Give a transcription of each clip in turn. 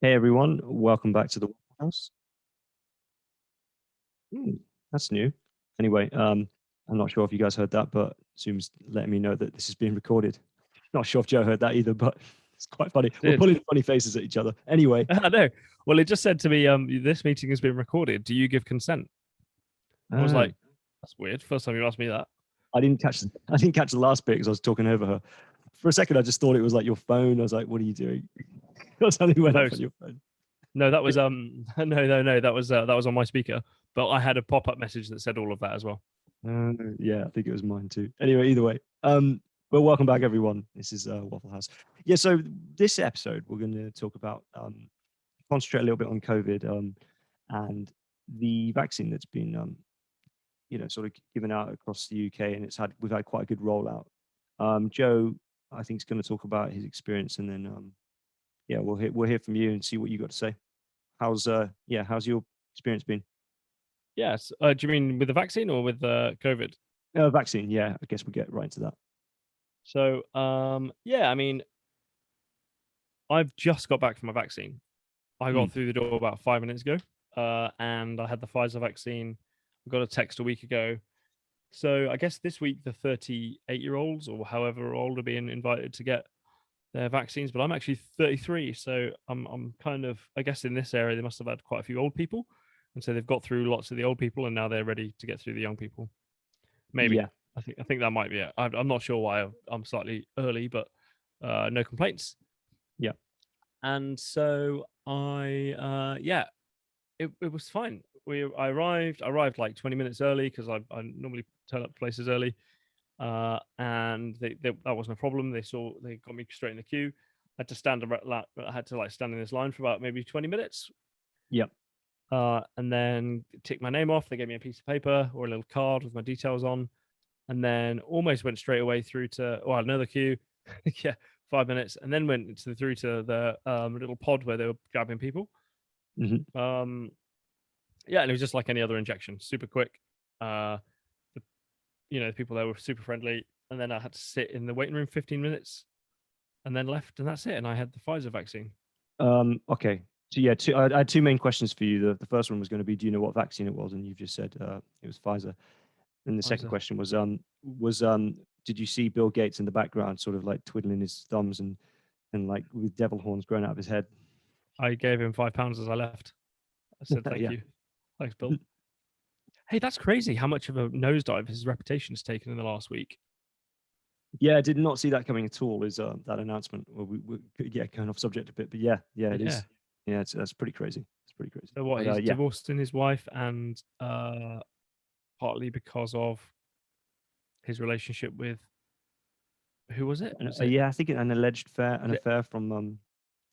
Hey everyone, welcome back to the Waffle House. Hmm, that's new. Anyway, I'm not sure if you guys heard that, but Zoom's letting me know that this is being recorded. Not sure if Joe heard that either, but it's quite funny. We're Did. pulling funny faces at each other. Anyway, I know. Well, it just said to me, this meeting has been recorded. Do you give consent? I was uh, like, that's weird. First time you asked me that. I didn't catch the last bit because I was talking over her. For a second, I just thought it was like your phone. I was like, "What are you doing?" Something went No, off on your phone. no, that was no, that was on my speaker. But I had a pop-up message that said all of that as well. Yeah, I think it was mine too. Anyway, either way, well, welcome back, everyone. This is Waffle House. Yeah, so this episode we're going to talk about concentrate a little bit on COVID and the vaccine that's been sort of given out across the UK, and we've had quite a good rollout. Joe, I think, is going to talk about his experience, and then yeah, we'll hear from you and see what you got to say. How's your experience been? Yes. Do you mean with the vaccine or with COVID? Vaccine, yeah. I guess we'll get right into that. So, yeah, I mean, I've just got back from my vaccine. I got Mm. through the door about 5 minutes ago, and I had the Pfizer vaccine. I got a text a week ago. So I guess this week the 38-year-olds or however old are being invited to get their vaccines, but I'm actually 33, so I'm kind of, I guess in this area they must have had quite a few old people, and so they've got through lots of the old people, and now they're ready to get through the young people. Maybe Yeah, I think that might be it. I'm not sure why I'm slightly early, but no complaints. yeah. And so yeah, it was fine. I arrived like 20 minutes early because I normally turn up places early. And that wasn't a problem. They got me straight in the queue. I had to like stand in this line for about maybe 20 minutes. Yeah. And then tick my name off. They gave me a piece of paper or a little card with my details on, and then almost went straight away through to another queue. Yeah, 5 minutes, and then through to the little pod where they were grabbing people. Hmm. Yeah, and it was just like any other injection, super quick. Uh, the people there were super friendly, and then I had to sit in the waiting room 15 minutes, and then left, and that's it. And I had the Pfizer vaccine. Okay. So yeah, I had two main questions for you. The first one was going to be, do you know what vaccine it was? And you've just said it was Pfizer. And the second Pfizer. question was did you see Bill Gates in the background, sort of like twiddling his thumbs and like with devil horns growing out of his head? I gave him £5 as I left. I said thank Yeah. you, thanks, Bill. Hey, that's crazy how much of a nosedive his reputation has taken in the last week. Yeah, I did not see that coming at all. Is that announcement? Well, we yeah, going off subject a bit, but yeah, it Yeah. is. Yeah, that's pretty crazy. It's pretty crazy. So what? But He's yeah, divorcing his wife, and partly because of his relationship with who was it? Was it? yeah, I think an alleged an Was it affair from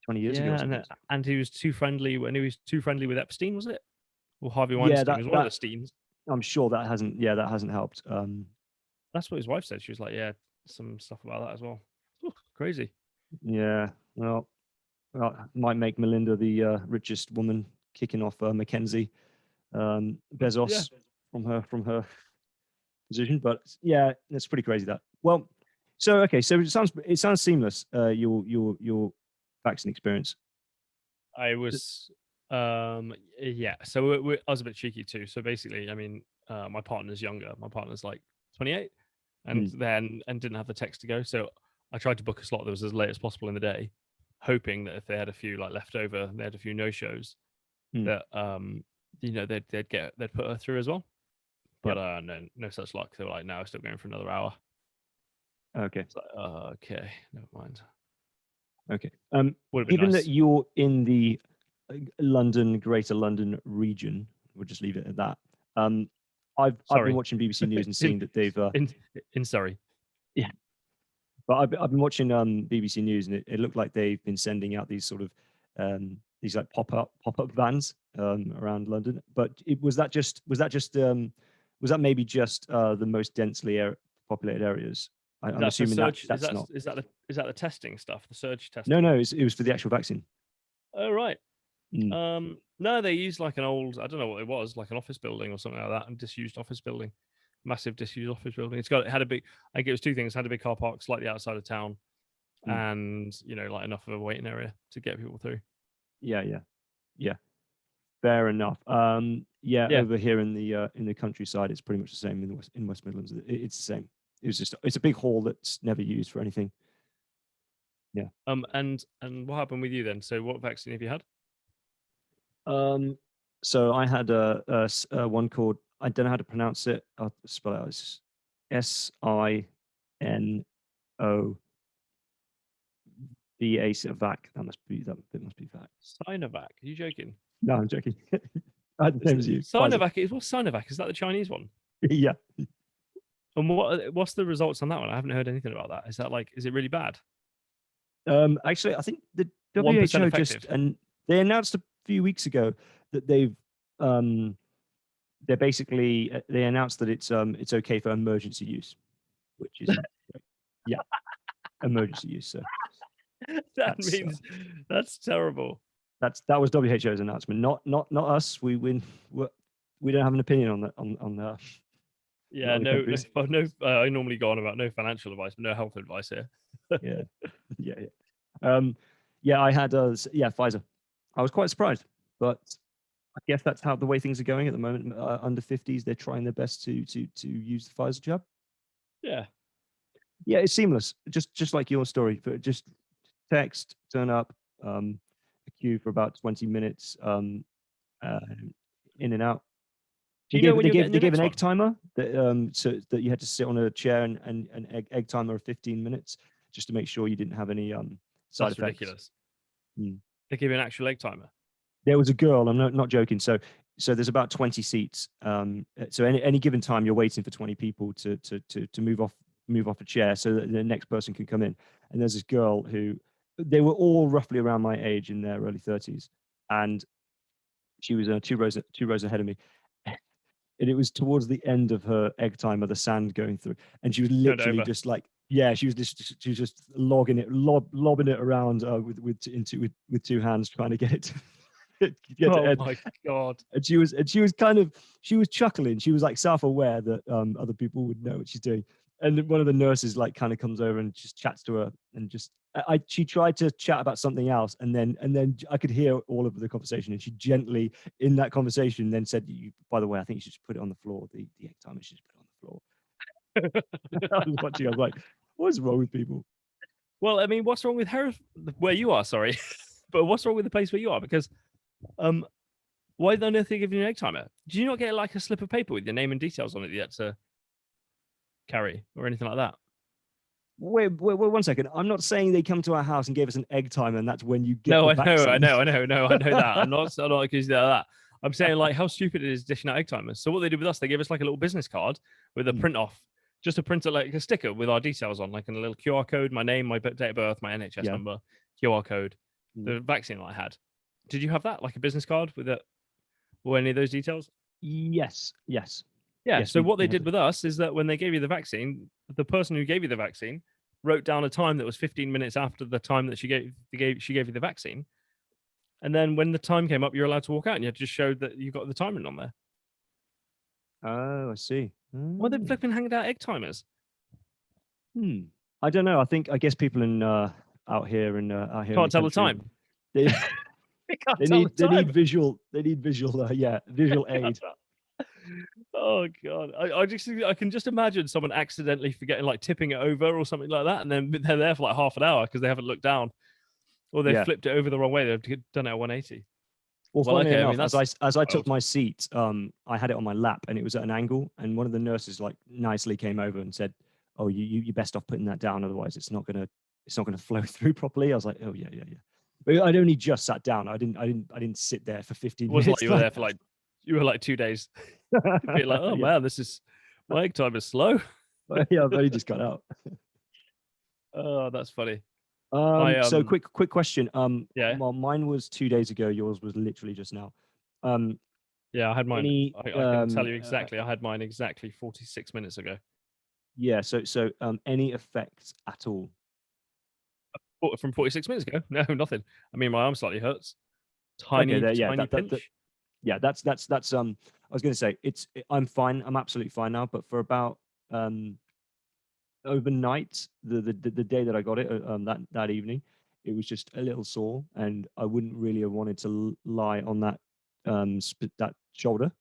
20 years ago or yeah, something. and he was too friendly when he was too friendly with Epstein, was it? Or Harvey Yeah, Weinstein? It that was one of the that Steens. I'm sure that hasn't helped. That's what his wife said. She was like, yeah, some stuff about that as well. Ooh, crazy. Yeah, well, might make Melinda the richest woman, kicking off Mackenzie Yeah. Bezos from her position. But yeah, that's pretty crazy. That well, so okay, so it sounds seamless. Your vaccine experience. I was, yeah. So I was a bit cheeky too. So basically, I mean, my partner's younger. My partner's like 28, and Mm, didn't have the text to go. So I tried to book a slot that was as late as possible in the day, hoping that if they had a few like left over, they had a few no shows, mm, that they'd put her through as well. yeah. But no such luck. They were like, no, still going for another hour. Okay. It's like, okay, never mind. Okay. Would have been Given that nice. you're in the Greater London region, we'll just leave it at that. I've been Sorry, watching BBC News and in seeing that they've in in Surrey. yeah, but I've been watching BBC News, and it looked like they've been sending out these sort of these like pop up vans around London. But was that maybe just the most densely populated areas? Is I'm that for assuming that surge? Is that's that not. is that the is that the testing stuff? The surge No, testing? it was for the actual vaccine. Oh right. Mm, No, they used like an old, I don't know what it was, like an office building or something like that, a disused office building, massive disused office building. It had a big, I think it was two things. It had a big car park slightly outside of town, mm. and like enough of a waiting area to get people through. Yeah, yeah, yeah. Fair enough. Yeah, Yeah. over here in the countryside, it's pretty much the same in the West Midlands. It's the same. It's a big hall that's never used for anything. Yeah. And what happened with you then? So what vaccine have you had? Um. So I had one called, I don't know how to pronounce it. I'll spell it out. It's Sinovac. That must be vac. Sinovac. Are you joking? No, I'm joking. I had the Is same it as you. Pfizer. Sinovac? What's Sinovac? Is that the Chinese one? Yeah. And what's the results on that one? I haven't heard anything about that. Is that like, is it really bad? Actually, I think the 1% WHO just, effective. and they announced a few weeks ago that um they're basically they announced that it's okay for emergency use, which is yeah, emergency use. So That that's means that's terrible. that was WHO's announcement, not us. We don't have an opinion on that on Yeah, other countries. I normally go on about no financial advice, but no health advice here. Yeah, yeah, yeah. Yeah, I had Pfizer. I was quite surprised, but I guess that's how the way things are going at the moment. Under 50s, they're trying their best to use the Pfizer jab. Yeah. Yeah, it's seamless, just like your story. But just text, turn up, a queue for about 20 minutes, uh, in and out. Do you know when you're getting They your gave an next egg one? timer that so that you had to sit on a chair and an egg timer of 15 minutes just to make sure you didn't have any side That's effects. ridiculous. Mm. They give you an actual egg timer. There was a girl. I'm not joking. So there's about 20 seats. So any given time, you're waiting for 20 people to move off a chair so that the next person can come in. And there's this girl who they were all roughly around my age in their early 30s, and she was two rows ahead of me. And it was towards the end of her egg timer, the sand going through, and she was Turned literally over. just like, yeah, she was just lobbing it around with two hands, trying to get it to get to Oh end. my God. And she was she was chuckling. She was like self-aware that other people would know what she's doing. And one of the nurses like kind of comes over and just chats to her and just she tried to chat about something else, and then I could hear all of the conversation, and she gently in that conversation then said, by the way, I think you should just put it on the floor. The egg timer, you should just put it on the floor. I was watching, I was like, what is wrong with people? Well, I mean, what's wrong with where you are? Sorry, but what's wrong with the place where you are? Because um, why on earth are they giving you an egg timer? Do you not get like a slip of paper with your name and details on it yet to carry or anything like that? Wait, 1 second. I'm not saying they come to our house and gave us an egg timer and that's when you get No, the I know, vaccine. no, I know that. I'm not accusing of that. I'm saying like how stupid it is dishing out egg timers. So what they did with us, they gave us like a little business card with a Hmm. print off, just a printer like a sticker with our details on, like in a little QR code, my name, my date of birth, my NHS Yeah. number, QR code, Hmm. the vaccine that I had. Did you have that, like a business card with it or any of those details? Yes. Yes. Yeah. Yes. So what We they have did it. with us is that when they gave you the vaccine, the person who gave you the vaccine wrote down a time that was 15 minutes after the time that she gave you the vaccine. And then when the time came up, you're allowed to walk out, and you had to just show that you got the timing on there. Oh, I see. Why are they Oh. flipping hanging out egg timers? Hmm. I don't know. I guess people in out here in Can't the tell the country, time. they They can't tell the time. they need visual visual aid. Oh God, I can just imagine someone accidentally forgetting, like tipping it over or something like that, and then they're there for like half an hour because they haven't looked down or they Yeah. flipped it over the wrong way. They've done it at 180. Well, Well, funnily okay, I mean enough, that's as I took wild. my seat, I had it on my lap and it was at an angle, and one of the nurses like nicely came over and said, "Oh, you best off putting that down, otherwise it's not gonna flow through properly." I was like, "Oh yeah, yeah, yeah." But I'd only just sat down. I didn't sit there for It 15 wasn't like minutes you were there like for like you were like 2 days, being like, oh yeah. man, this is my egg time is slow. Yeah, I've only just got out. Oh, that's funny. I So quick question. Yeah, Well, mine was 2 days ago. Yours was literally just now. Um, yeah, I had mine. any I can tell you exactly. I had mine exactly 46 minutes ago. Yeah. Any effects at all? From 46 minutes ago? No, nothing. I mean, my arm slightly hurts. Okay. Tiny, There. Yeah. tiny That pinch. yeah. That's. I was going to say I'm fine. I'm absolutely fine now. But for about overnight, the day that I got it, that evening, It was just a little sore, and I wouldn't really have wanted to lie on that that shoulder.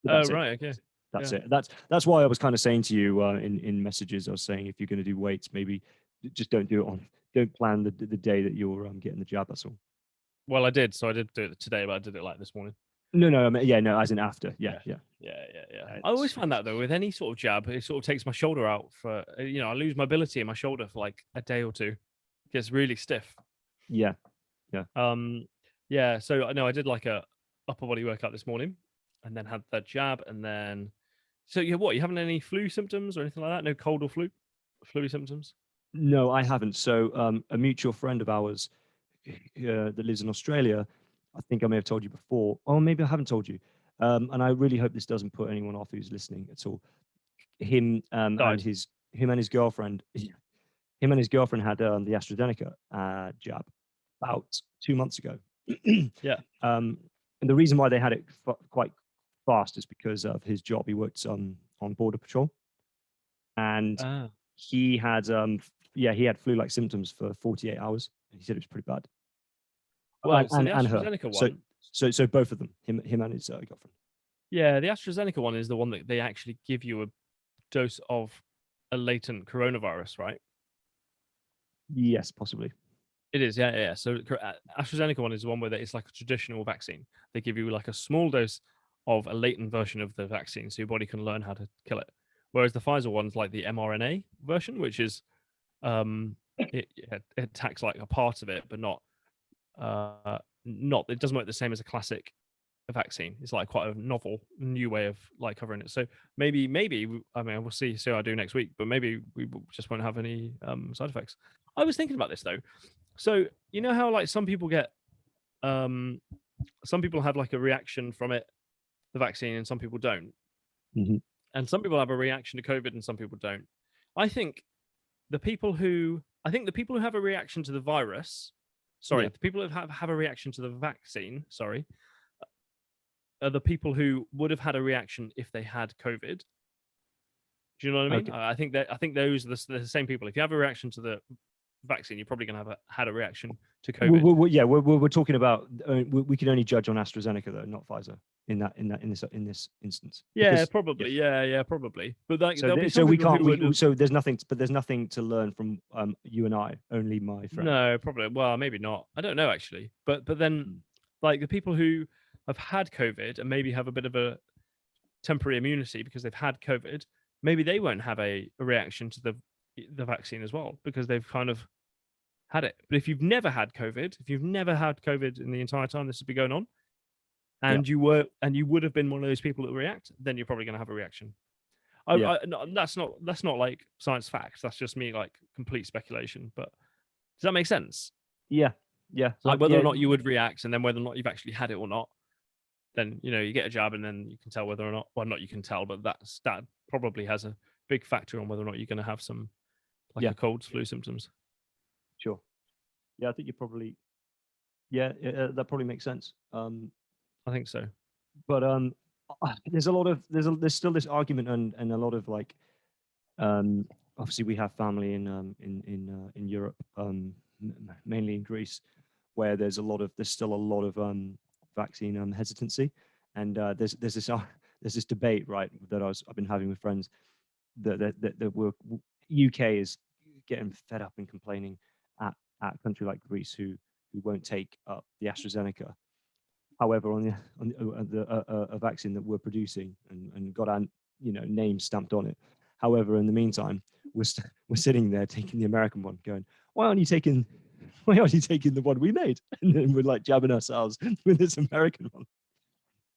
But Oh, that's it. right. Okay. That's Yeah. it. That's why I was kind of saying to you in messages. I was saying if you're going to do weights, maybe just don't do it on. Don't plan the day that you're getting the jab. That's all. Well, I did. So I did do it today, but I did it like this morning. No, I mean, yeah, no, as in after. Yeah, Yeah. yeah. Yeah. I always It's, find that though with any sort of jab, it sort of takes my shoulder out for I lose mobility in my shoulder for like a day or two. It gets really stiff. yeah. Yeah. So no, I did like a upper body workout this morning, and then had that jab, and then. So yeah, what? You having any flu symptoms or anything like that? No cold or flu symptoms? No, I haven't. So a mutual friend of ours that lives in Australia, I think I may have told you before, or maybe I haven't told you. And I really hope this doesn't put anyone off who's listening at all. Him and Died. his girlfriend, him and his girlfriend had the AstraZeneca jab about 2 months ago. Yeah. And the reason why they had it quite fast is because of his job. He worked on border patrol, and Ah. he had he had flu-like symptoms for 48 hours. He said it was pretty bad. Well, Well, so the and her. AstraZeneca one. So both of them, him and his girlfriend. Yeah, the AstraZeneca one is the one that they actually give you a dose of a latent coronavirus, right? Yes, possibly. It is, yeah. So AstraZeneca one is the one where it's like a traditional vaccine. They give you like a small dose of a latent version of the vaccine, so your body can learn how to kill it. Whereas the Pfizer one's like the mRNA version, which is it attacks like a part of it, but not it doesn't work the same as a classic vaccine. It's like quite a novel new way of like covering it. So maybe I mean we'll see how I do next week, but maybe we just won't have any side effects. I was thinking about this though. So you know how like some people have like a reaction from the vaccine, and some people don't. Mm-hmm. And some people have a reaction to COVID and some people don't. I think the people who have a reaction to the virus, the people who have a reaction to the vaccine, are the people who would have had a reaction if they had COVID. Do you know what I mean? Okay. I think those are the same people. If you have a reaction to the vaccine, you're probably going to have had a reaction to COVID. We're talking about we can only judge on AstraZeneca though, not Pfizer in this instance. Yeah, probably. Yeah, probably. But so there's nothing to learn from you and I, only my friend. No, probably. Well, maybe not. I don't know actually. But then like the people who have had COVID and maybe have a bit of a temporary immunity because they've had COVID, maybe they won't have a reaction to the vaccine as well because they've kind of had it. But if you've never had COVID in the entire time this has been going on, and you would have been one of those people that react, then you're probably going to have a reaction. No, that's not like science facts. That's just me like complete speculation. But does that make sense? Yeah. So like whether or not you would react, and then whether or not you've actually had it or not, then you get a jab, and then you can tell whether or not. Well, not you can tell, but that probably has a big factor on whether or not you're going to have some a cold, flu symptoms. Sure. Yeah, I think you probably. Yeah, that probably makes sense. I think so. But there's still this argument and a lot of like, obviously we have family in Europe, mainly in Greece, where there's still a lot of vaccine hesitancy, and there's this debate, right, that I've been having with friends that UK is getting fed up and complaining at a country like Greece who won't take up the AstraZeneca. However, on a vaccine that we're producing and got our name stamped on it. However, in the meantime, we're sitting there taking the American one, going, why aren't you taking the one we made? And then we're like jabbing ourselves with this American one.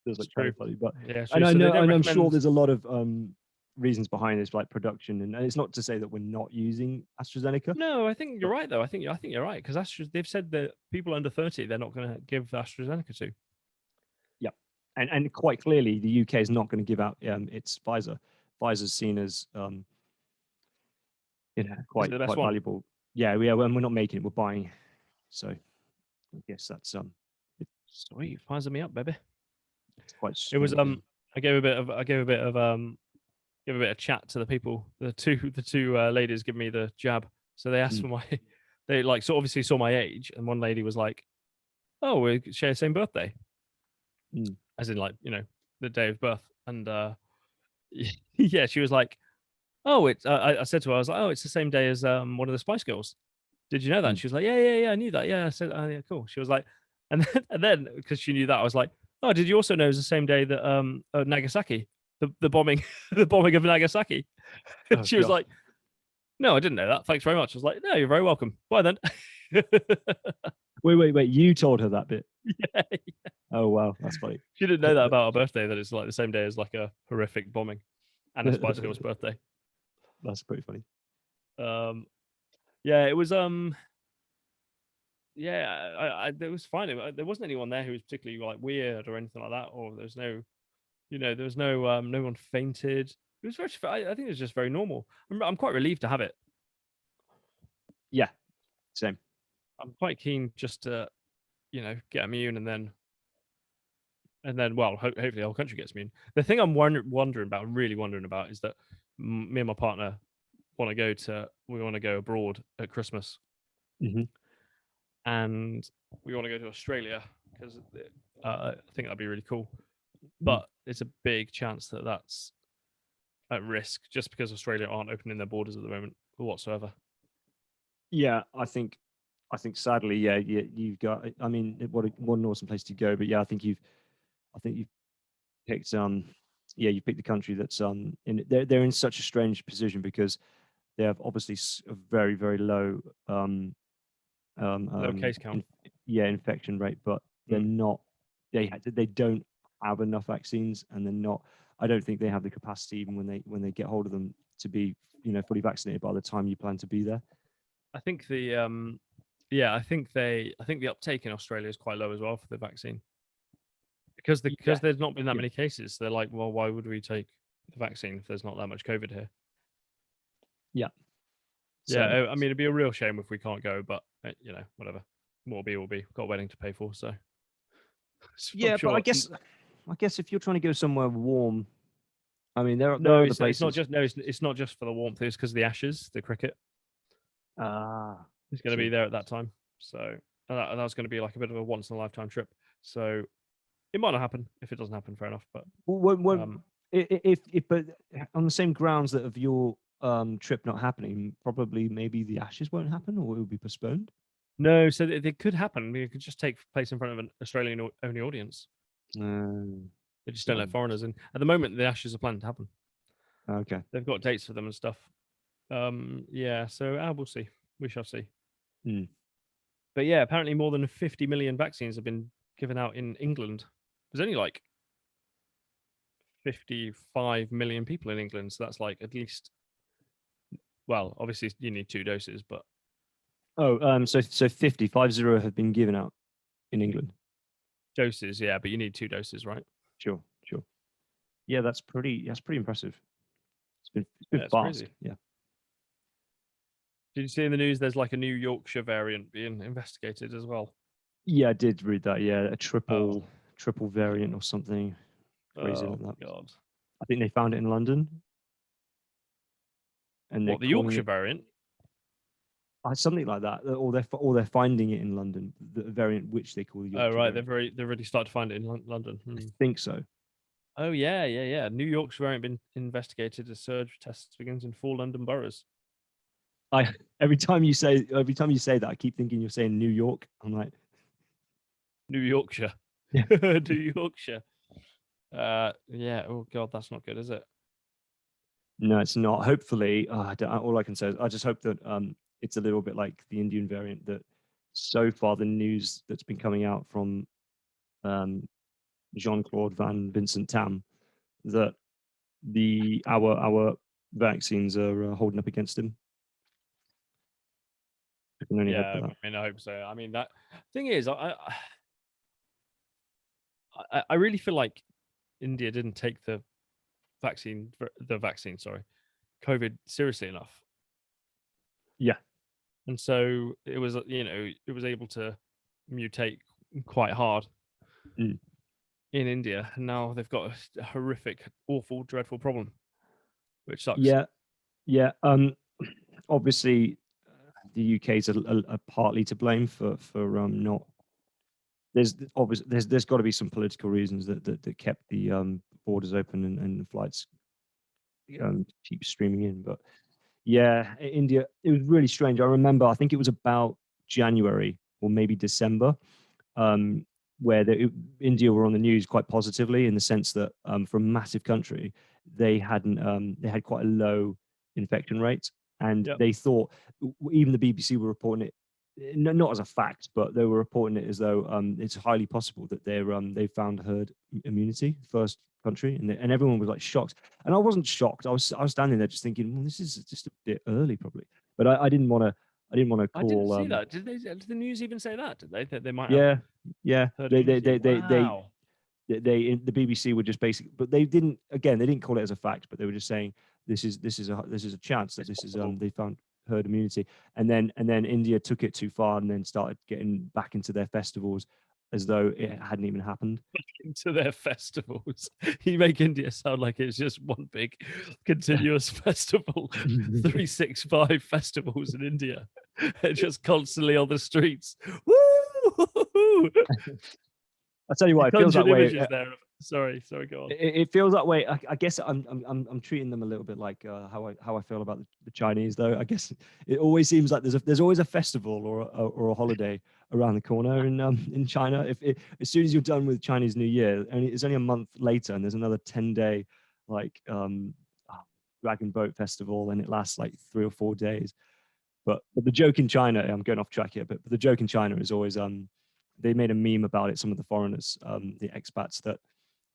It's like kind of funny, but yeah, and I know, and I'm sure there's a lot of reasons behind this, like production, and it's not to say that we're not using AstraZeneca. No, I think you're right though. I think you're right because they've said that people under 30 they're not going to give AstraZeneca to. And quite clearly, the UK is not going to give out its Pfizer. Pfizer's seen as quite valuable. Yeah, we're not making it; we're buying. So I guess that's sweet. Pfizer me up, baby. It's quite. It was I gave a bit of chat to the people. The two ladies give me the jab, so they asked for they like so obviously saw my age, and one lady was like, "Oh, we share the same birthday," Mm. as in like the day of birth, and yeah, she was like, "Oh, it's." I said to her, I was like, "Oh, it's the same day as one of the Spice Girls. Did you know that?" And Mm. she was like, "Yeah, yeah, yeah, I knew that. Yeah." I said, "Oh, yeah, cool." She was like, and then because she knew that, I was like, "Oh, did you also know it was the same day that Nagasaki, the bombing, the bombing of Nagasaki?" Oh She was God. like, "No, I didn't know that. Thanks very much." I was like, "No, you're very welcome. Bye then." Wait. You told her that bit. Yeah, Oh wow, that's funny. she didn't know that about our birthday. That it's like the same day as like a horrific bombing and a Spice Girls That's birthday. pretty funny. Um, yeah, it was yeah, it was fine. There wasn't anyone there who was particularly like weird or anything like that, or there's no, there was no one fainted. It was very, I think it was just very normal. I'm quite relieved to have it. Yeah, same. I'm quite keen just to, get immune and then well, hopefully the whole country gets immune. The thing I'm wondering about, really wondering about, is that me and my partner we want to go abroad at Christmas, Hmm. and we want to go to Australia because I think that'd be really cool. Mm. But it's a big chance that that's at risk just because Australia aren't opening their borders at the moment whatsoever. Yeah, I think sadly, yeah, you've got. I mean, what an awesome place to go. But yeah, I think you've picked yeah, you picked the country that's they're in such a strange position because they have obviously a very low um Low um case count. in, yeah, infection rate, but they're Mm. not. They don't have enough vaccines, and they're not. I don't think they have the capacity, even when they get hold of them, to be fully vaccinated by the time you plan to be there. I think the yeah, I think the uptake in Australia is quite low as well for the vaccine Yeah, because there's not been that yeah, many cases. They're like, well, why would we take the vaccine if there's not that much COVID here? yeah. Yeah, So I mean, it'd be a real shame if we can't go, but whatever. What will be, will be. We've got a wedding to pay for, so I'm yeah, but sure. I guess if you're trying to go somewhere warm, I mean there No, are other it's not places. just no, it's not just for the warmth. It's because of the Ashes, the cricket Ah, is I going to be see. there at that time. So that's going to be like a bit of a once in a lifetime trip. So it might not happen. If it doesn't happen, fair enough. But um, If but on the same grounds that of your trip not happening, probably maybe the Ashes won't happen or it will be postponed. no, so it could happen. It could just take place in front of an Australian only audience. They just don't let Um, foreigners in. At the moment, the Ashes are planned to happen. okay. They've got dates for them and stuff. Yeah. So we'll see. We shall see. Mm. But yeah, apparently more than 50 million vaccines have been given out in England. There's only like 55 million people in England, so that's like at least. Well, obviously you need 2 doses, but Oh, so 50 have been given out in England. doses, yeah, but you need 2 doses, right? Sure, sure. Yeah, that's pretty impressive. It's been Yeah, it's fast. crazy. Yeah. Did you see in the news there's like a new Yorkshire variant being investigated as well? Yeah, I did read that. Yeah, a Oh, triple variant or something crazy oh like that. God. I think they found it in London, and they're What, the calling Yorkshire it variant? something like that. Or they're finding it in London, the variant which they call the Oh, Yorkshire right. variant. They've already started to find it in London. I Hmm. think so. Oh, yeah, yeah, yeah. New York's variant been investigated as surge tests begins in 4 London boroughs. I every time you say that, I keep thinking you're saying New York. I'm like, New Yorkshire. yeah, New Yorkshire. Yeah. Oh God, that's not good, is it? no, it's not. Hopefully, all I can say is I just hope that it's a little bit like the Indian variant. That so far the news that's been coming out from um, Jean-Claude Van Vincent Tam that our vaccines are holding up against him. I can only hope for Yeah, that. I mean, I hope so. I mean, that thing is, I really feel like India didn't take the vaccine, sorry, COVID seriously enough, Yeah. and so it was, it was able to mutate quite hard Mm. in India, and now they've got a horrific, awful, dreadful problem, which sucks. Yeah. Yeah. Obviously, the UK's a partly to blame for not. There's obviously there's got to be some political reasons that kept the borders open and flights keep streaming in. But yeah, India, it was really strange. I remember, I think it was about January or maybe December, um, where India were on the news quite positively in the sense that for a massive country, they had quite a low infection rate, and Yep. they thought, even the BBC were reporting it, not as a fact, but they were reporting it as though it's highly possible that they found herd immunity, first country, and everyone was like shocked, and I wasn't shocked. I was standing there just thinking, well, this is just a bit early, probably, but I didn't want to. I didn't want to I didn't call. see that. Did the news even say that? Did they? That they might have Yeah, yeah. herd They they immunity? they they they Wow. the BBC were just basically, but they didn't. Again, they didn't call it as a fact, but they were just saying this is a chance that It's this is possible. they found herd immunity, and then India took it too far and then started getting back into their festivals as though it hadn't even happened. Into their festivals. You make India sound like it's just one big continuous festival. 365 festivals in India. They're just constantly on the streets. Woo! I tell you You what, it feels that conjured way. images there. Sorry, go on. It feels that way. I guess I'm treating them a little bit like how I feel about the Chinese, though. I guess it always seems like there's always a festival or a holiday around the corner in China. As soon as you're done with Chinese New Year, it's only a month later, and there's another 10-day like dragon boat festival, and it lasts like 3 or 4 days. But the joke in China, I'm going off track here, but the joke in China is always they made a meme about it. Some of the foreigners, the expats, that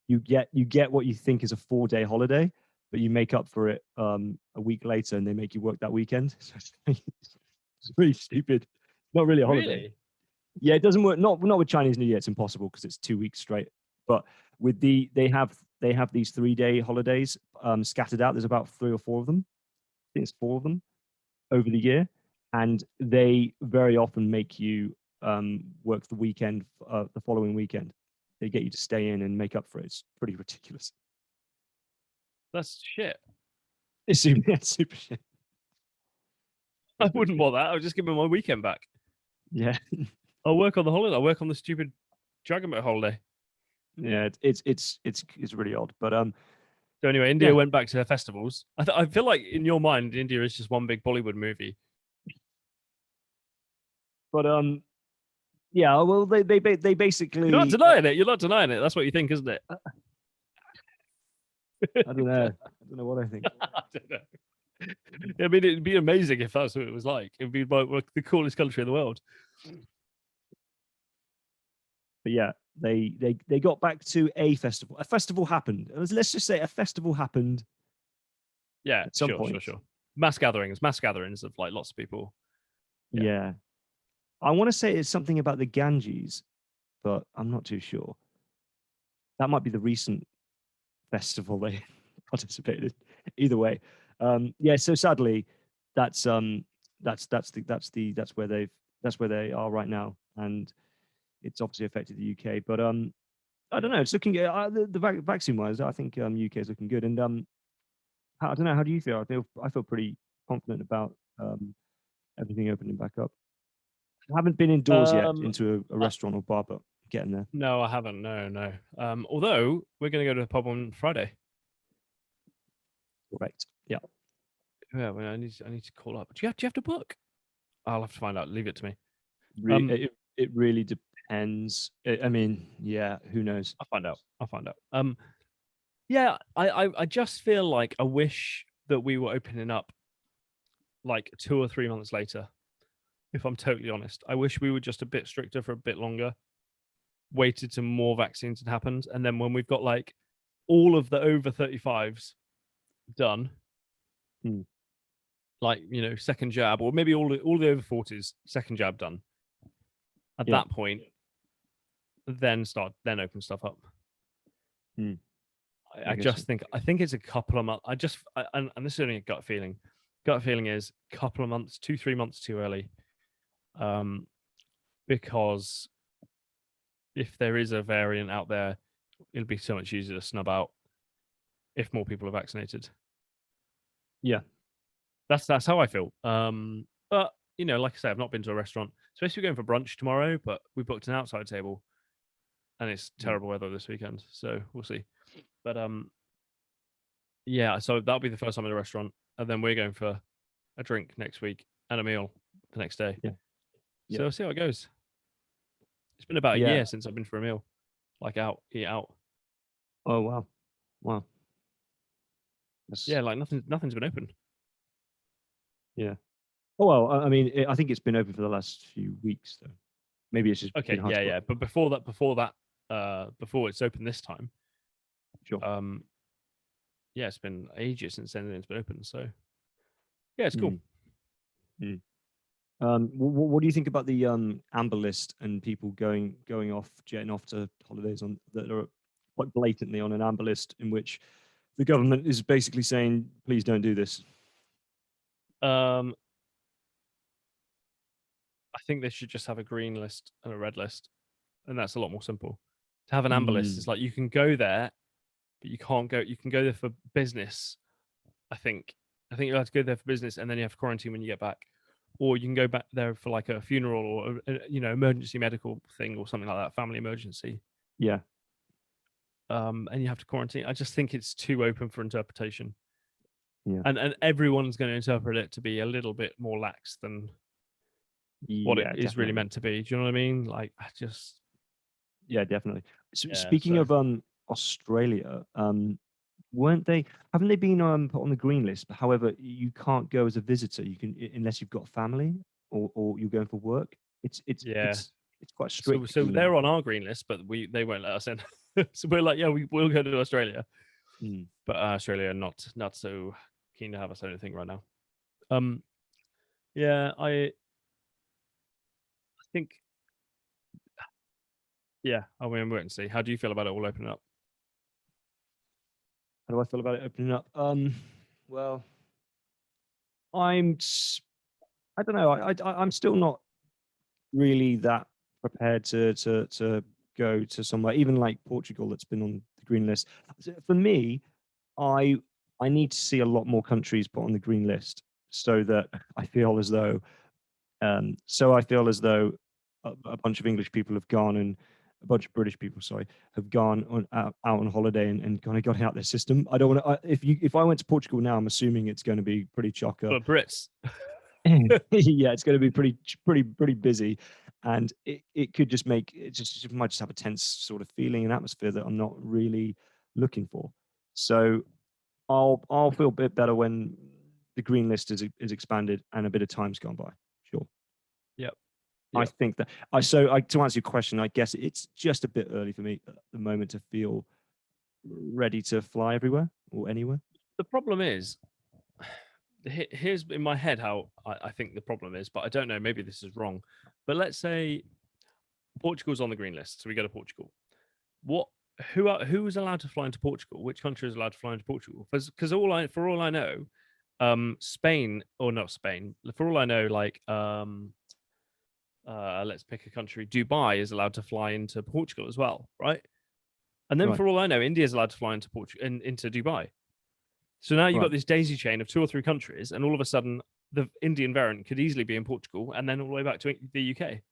you get what you think is a 4-day holiday, but you make up for it a week later, and they make you work that weekend. So it's pretty stupid. Not really a holiday. Really? Yeah, it doesn't work. Not with Chinese New Year. It's impossible because it's 2 weeks straight. But with they have these 3-day holidays scattered out. There's about 3 or 4 of them. I think it's 4 of them over the year, and they very often make you work the weekend, the following weekend. They get you to stay in and make up for it. It's pretty ridiculous. That's shit. It's super shit. I wouldn't want that. I would just give me my weekend back. Yeah, I'll work on the holiday. I'll work on the stupid dragon boat holiday. yeah. It's really odd, but So anyway, India yeah. went back to their festivals. I feel like in your mind, India is just one big Bollywood movie. But yeah. Well, they basically. You're not denying it. You're not denying it. That's what you think, isn't it? I don't know. I don't know what I think. I don't know. I mean, it'd be amazing if that's what it was like. It'd be the coolest country in the world. But yeah, they got back to a festival. A festival happened. Let's just say a festival happened. Yeah, at some point. sure. Mass gatherings of like lots of people. Yeah. I want to say it's something about the Ganges, but I'm not too sure. That might be the recent festival they participated. Either way, yeah. So sadly, that's where they are right now, and it's obviously affected the UK. But I don't know. It's looking the vaccine wise. I think UK is looking good, and I don't know. How do you feel? I feel pretty confident about everything opening back up. I haven't been indoors yet into a restaurant or bar, but getting there. No, I haven't. No. Although we're going to go to the pub on Friday. Correct. Yeah. Yeah, well, I need to call up. Do you have to book? I'll have to find out. Leave it to me. It really depends. I mean, yeah. Who knows? I'll find out. Yeah, I just feel like I wish that we were opening up like 2 or 3 months later. If I'm totally honest, I wish we were just a bit stricter for a bit longer, waited till more vaccines had happened, and then when we've got like all of the over 35s done, like second jab, or maybe all the over 40s second jab done. At that point, then open stuff up. I think it's a couple of months. And this is only a gut feeling. Gut feeling is a couple of months, 2-3 months too early. Because if there is a variant out there, it'll be so much easier to snub out if more people are vaccinated. Yeah, that's how I feel. But like I say, I've not been to a restaurant. Supposed to be going for brunch tomorrow, but we booked an outside table, and it's terrible weather this weekend, so we'll see. But yeah, so that'll be the first time in a restaurant, and then we're going for a drink next week and a meal the next day. Yeah. So Yeah. we'll see how it goes. It's been about a Yeah. year since I've been for a meal, like eat out. Oh wow. Wow. Yeah, That's, like nothing's been open. yeah. Oh well. I mean, I think it's been open for the last few weeks though. Maybe it's just been Okay, hard to work. yeah. But before it's open this time, Sure. yeah, it's been ages since anything's been open. So yeah, it's cool. Mm. Mm. What do you think about the amber list and people going off, jetting off to holidays on that are quite blatantly on an amber list, in which the government is basically saying, please don't do this? Um, I think they should just have a green list and a red list, and that's a lot more simple. To have an amber list, it's Mm. like you can go there, but you can't go. You can go there for business. I think. I think you have to go there for business, and then you have to quarantine when you get back, or you can go back there for like a funeral or emergency medical thing or something like that, family emergency. Yeah. And you have to quarantine. I just think it's too open for interpretation, Yeah. and everyone's going to interpret it to be a little bit more lax than what it Yeah. is really Definitely. meant to be. Do you know what I mean? Like, I just Yeah. Definitely. yeah. Speaking So of Australia, weren't they? Haven't they been put on the green list? But however, you can't go as a visitor. You can unless you've got a family or you're going for work. It's it's yeah. it's it's quite So strict. so they're on our green list, but they won't let us in. So we're like, yeah, we'll go to Australia, Mm. but Australia not so keen to have us. I don't think right now. Um, yeah, I think yeah. I mean, wait and see. How do you feel about it all opening up? How do I feel about it opening up? Well, I'm. I don't know. I'm still not really that prepared to go to somewhere, even like Portugal, that's been on the green list. For me, I I need to see a lot more countries put on the green list so that I feel as though a bunch of English people have gone and a bunch of British people, sorry, have gone out on holiday and kind of got out their system. I don't want to. If I went to Portugal now, I'm assuming it's going to be pretty chocker. But Brits, Yeah, it's going to be pretty busy, and it could just make it just might just have a tense sort of feeling and atmosphere that I'm not really looking for. So I'll feel a bit better when the green list is expanded and a bit of time's gone by. Sure. yep, I yep. think that to answer your question, I guess it's just a bit early for me at the moment to feel ready to fly everywhere or anywhere. The problem is, here's in my head how I think the problem is, but I don't know. Maybe this is wrong. But let's say Portugal's on the green list, so we go to Portugal. What? Who is allowed to fly into Portugal? Which country is allowed to fly into Portugal? Because for all I know, Spain or not Spain. For all I know, like let's pick a country. Dubai is allowed to fly into Portugal as well, right? And then Right. for all I know, India is allowed to fly into Portugal into Dubai. So now you've got Right. this daisy chain of 2 or 3 countries, and all of a sudden the Indian variant could easily be in Portugal, and then all the way back to the UK.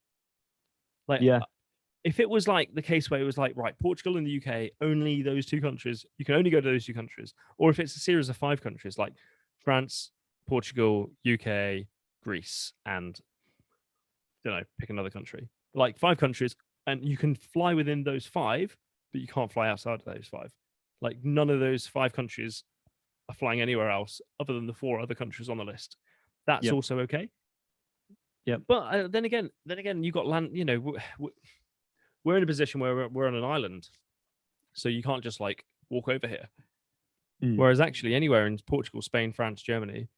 Like, Yeah. if it was like the case where it was like, right, Portugal and the UK, only those 2 countries, you can only go to those 2 countries, or if it's a series of 5 countries like France, Portugal, UK, Greece, and don't know, pick another country, like 5 countries, and you can fly within those five, but you can't fly outside of those five. Like, none of those 5 countries are flying anywhere else other than the 4 other countries on the list. That's Yep. also okay. Yep. But then again, you got land. We're in a position where we're on an island, so you can't just like walk over here. Mm. Whereas actually, anywhere in Portugal, Spain, France, Germany,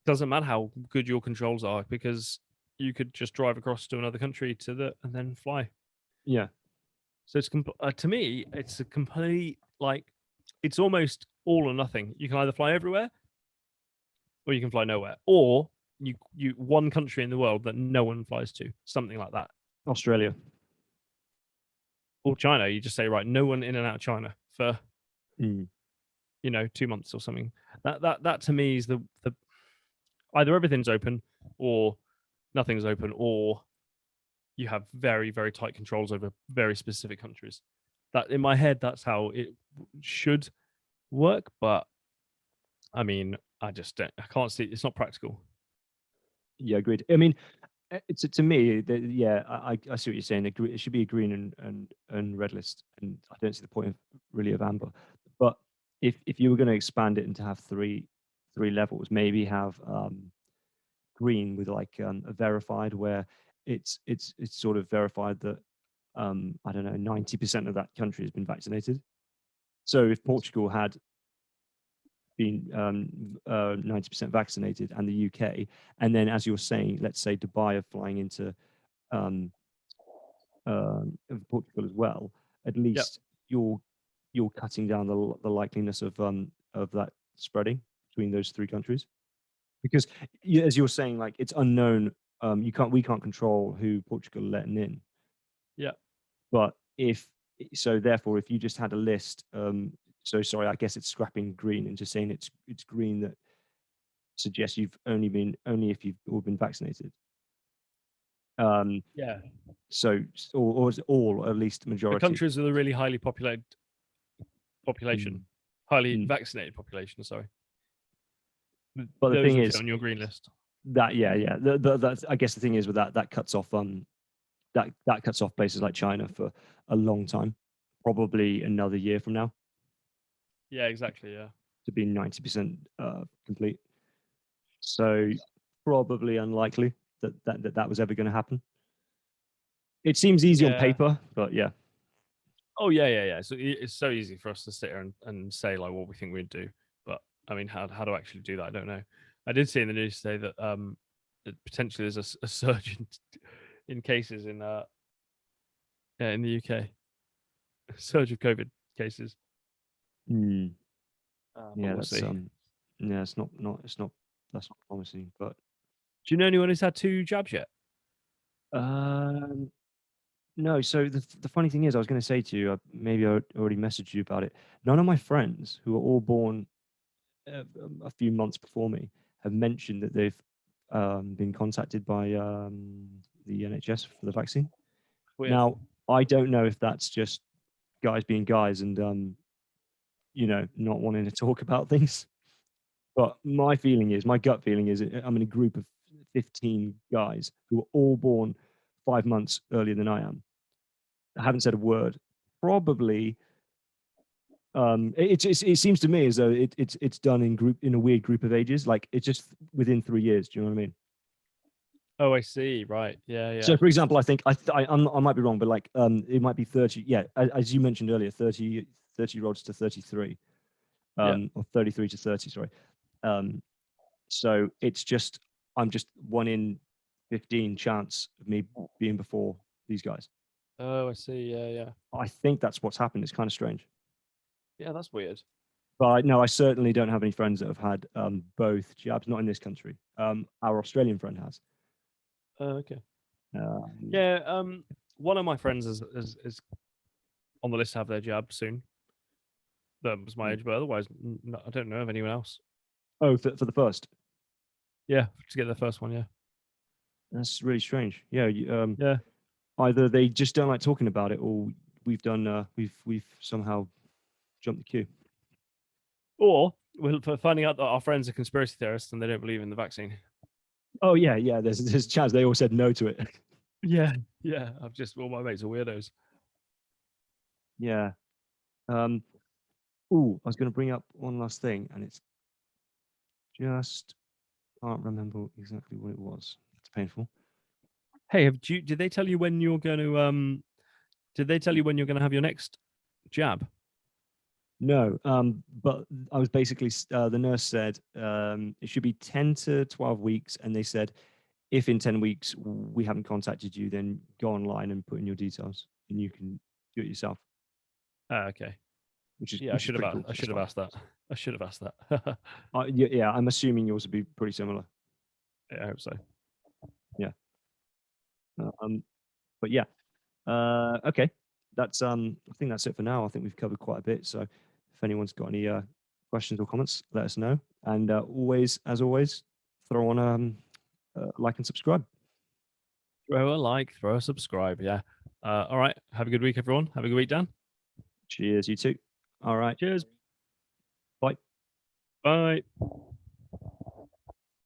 doesn't matter how good your controls are, because you could just drive across to another country and then fly. Yeah. So it's to me, it's a complete like it's almost all or nothing. You can either fly everywhere, or you can fly nowhere, or you one country in the world that no one flies to, something like that. Australia. Or China, you just say, right, no one in and out of China for Mm. 2 months or something. That to me is the either everything's open or nothing's open, or you have very, very tight controls over very specific countries. That, in my head, that's how it should work. But I mean, I can't see. It's not practical. Yeah, agreed. I mean, to me, yeah, I see what you're saying. It should be a green and red list, and I don't see the point of really of amber. But if you were going to expand it and to have three levels, maybe have green with like a verified, where it's sort of verified that I don't know, 90% of that country has been vaccinated. So if Portugal had been 90% vaccinated, and the UK, and then as you're saying, let's say Dubai are flying into um, of Portugal as well, at Yep. least you're cutting down the likeliness of that spreading between those three countries. Because as you're saying, like it's unknown. We can't control who Portugal are letting in. Yep. But if so, therefore, if you just had a list, so sorry, I guess it's scrapping green and just saying it's green that suggests you've only if you've all been vaccinated. Yeah. So or is it all, or at least The majority. countries with a really highly populated population, highly Mm. vaccinated population. Sorry, But the those thing will fit is on your green list. that yeah, that's I guess the thing is with that cuts off that cuts off places like China for a long time, probably another year from now Yeah, exactly. Yeah. to be 90% complete. So probably unlikely that was ever going to happen. It seems easy on Yeah. paper, but yeah. Oh yeah, yeah, yeah. So it's so easy for us to sit here and say like what we think we'd do, but I mean, how to actually do that, I don't know. I did see in the news today that potentially there's a surge in cases in the UK, a surge of COVID cases. Mm, But yeah, we'll that's see. yeah, it's not that's not promising. But Do you know anyone who's had 2 jabs yet? um, no. So the funny thing is, I was going to say to you, maybe I already messaged you about it. None of my friends who are all born a few months before me have mentioned that they've been contacted by the NHS for the vaccine. Weird. Now, I don't know if that's just guys being guys and not wanting to talk about things. But my gut feeling is, I'm in a group of 15 guys who were all born 5 months earlier than I am. I haven't said a word. Probably, it seems to me as though it's done in a weird group of ages. Like it's just within 3 years. Do you know what I mean? Oh, I see. Right. Yeah, So, yeah, for example, I think I might be wrong, but like it might be 30. Yeah, as you mentioned earlier, 30-year-olds to 33, yeah. or 33 to 30. Sorry. Um, So I'm just 1 in 15 chance of me being before these guys. Oh, I see. Yeah, yeah, I think that's what's happened. It's kind of strange. yeah. That's weird. But no, I certainly don't have any friends that have had both jabs, not in this country. Our Australian friend has. Oh, okay. Um, Yeah. One of my friends is on the list to have their jab soon. That was my age, but otherwise, I don't know of anyone else. oh, for the first. Yeah, to get their first one. Yeah. That's really strange. Yeah, Yeah. either they just don't like talking about it, or we've somehow jumped the queue. Or we're finding out that our friends are conspiracy theorists and they don't believe in the vaccine. Oh yeah, yeah. There's a chance they all said no to it. Yeah. Yeah. All my mates are weirdos. Yeah. Um, Oh, I was going to bring up one last thing, and it's just can't remember exactly what it was. It's painful. Hey, did they tell you when you're going to did they tell you when you're going to have your next jab? No, but I was basically the nurse said it should be 10 to 12 weeks, and they said if in 10 weeks we haven't contacted you, then go online and put in your details, and you can do it yourself, Ah, okay. which is Yeah, which is pretty cool. I That's should have fine. asked that. I should have asked that. Yeah, yeah, I'm assuming yours would be pretty similar. Yeah, I hope so. Yeah, but yeah, okay. That's I think that's it for now. I think we've covered quite a bit. So if anyone's got any questions or comments, let us know. And always, as always, throw on like and subscribe. Throw a like, throw a subscribe. Yeah. All right. Have a good week, everyone. Have a good week, Dan. Cheers, you too. All right. Cheers. Bye. Bye.